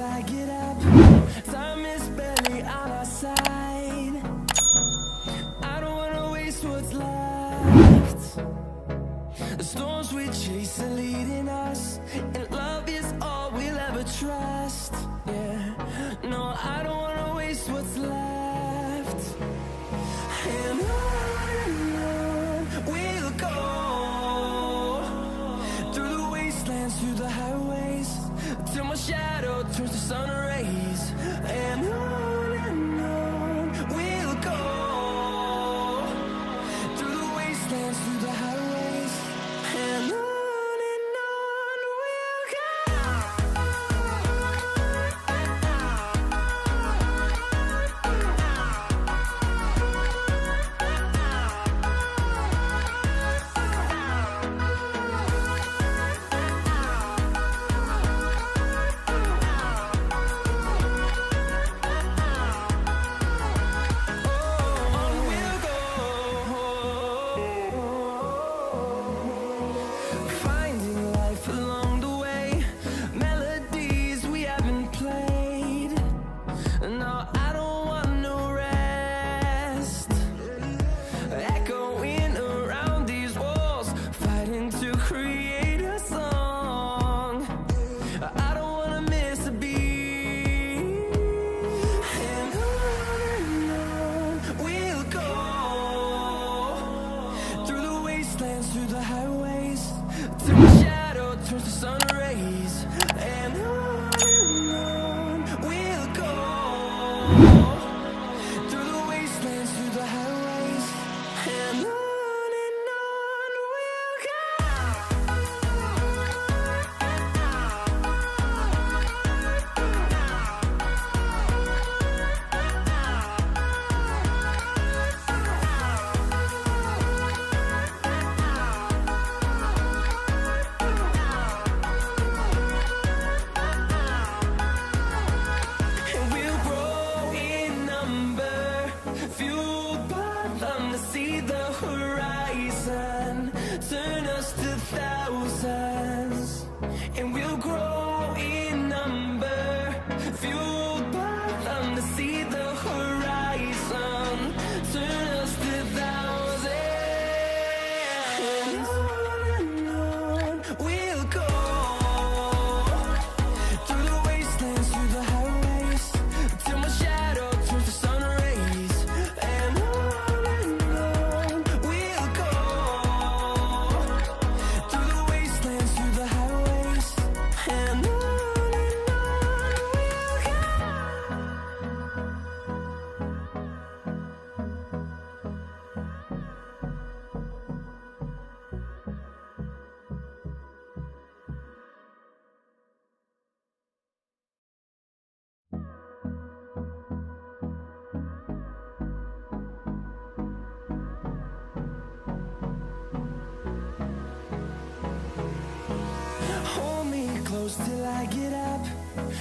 I get up. Time is barely on our side. I don't wanna waste what's left. The storms we chase are leading us, and love is all we'll ever trust. Yeah, no, I don't wanna waste what's left. And on we'll go, through the wastelands, through the highways, till my shadow turns to sun rays. And on we'll go, through the wastelands, through the highways, and on we'll go. Finding life along the way, melodies we haven't played. No, I don't want no rest. Echoing around these walls, fighting to create a song. I don't wanna miss a beat. And on we'll go, through the wastelands, through the highways, till my shadow turns to sun rays. And on we'll go, through the wastelands, through the highways, and on we'll go. And we'll grow in number, fueled by them to see the horizon, turn us to thousands. And we'll grow in number, fueled by them to see the horizon, turn us to thousands. And on we'll go, through the wastelands, through the highways, till my shadow turns to sun rays. And on we'll go, through the wastelands, through the highways, and on we'll go. Hold me close till I get up.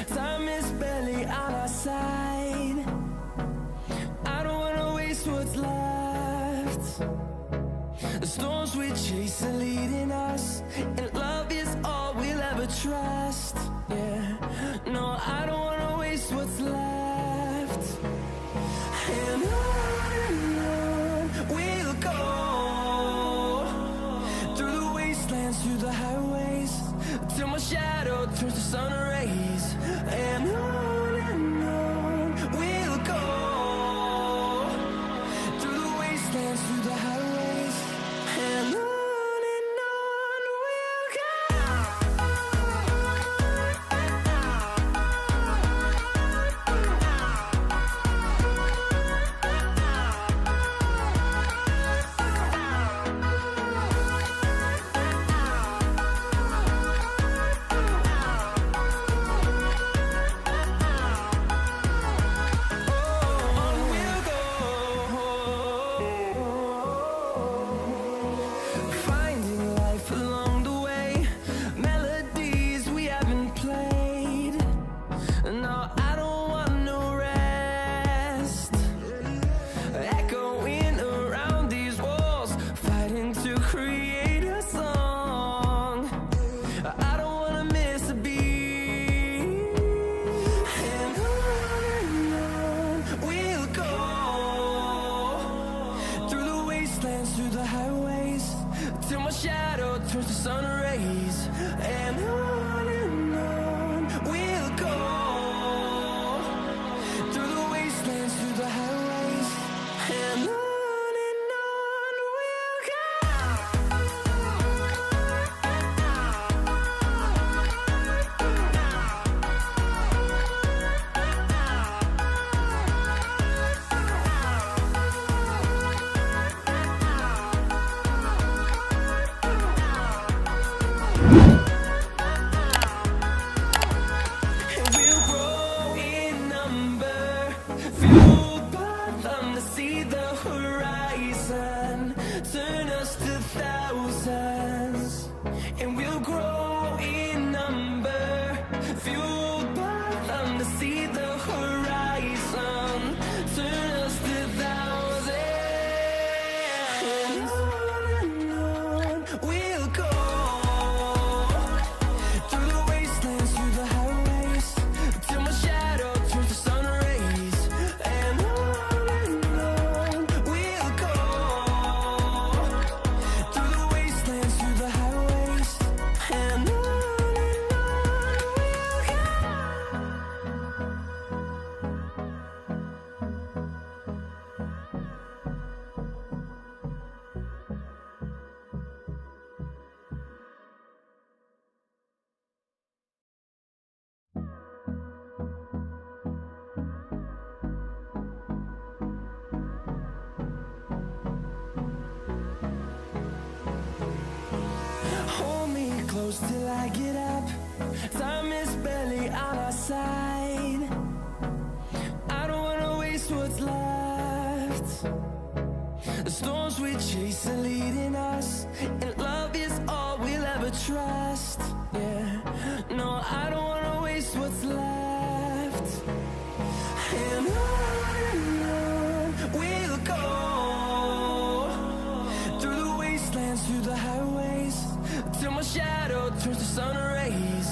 Time is barely on our side. I don't wanna waste what's left. The storms we chase are leading us, and love is all we'll ever trust. Yeah, no, I don't wanna waste what's left. And on we'll go, through the wastelands, through the highways, till my shadow turns to sun rays. And on we'll go, through the wastelands, through the highways, and on we'll go. turns to sun rays, and on we'll go, through the wastelands, through the highways, and on we'll go. Fueled by them to see the horizon, turn us to thousands, and we'll grow in number. Fueled by them to see the horizon, turn us to thousands, and on we'll go, through the wastelands, through the highways, till my shadow turns to sun rays. And on we'll go, through the wastelands, through the highways, and on we'll go. Hold me close till I get up. Time is barely on our side. I don't wanna waste what's left. The storms we chase are leading us, and love is all we'll ever trust. Yeah, no, I don't wanna waste what's left. And on we'll go, through the wastelands, through the highways, till my shadow turns to sun rays.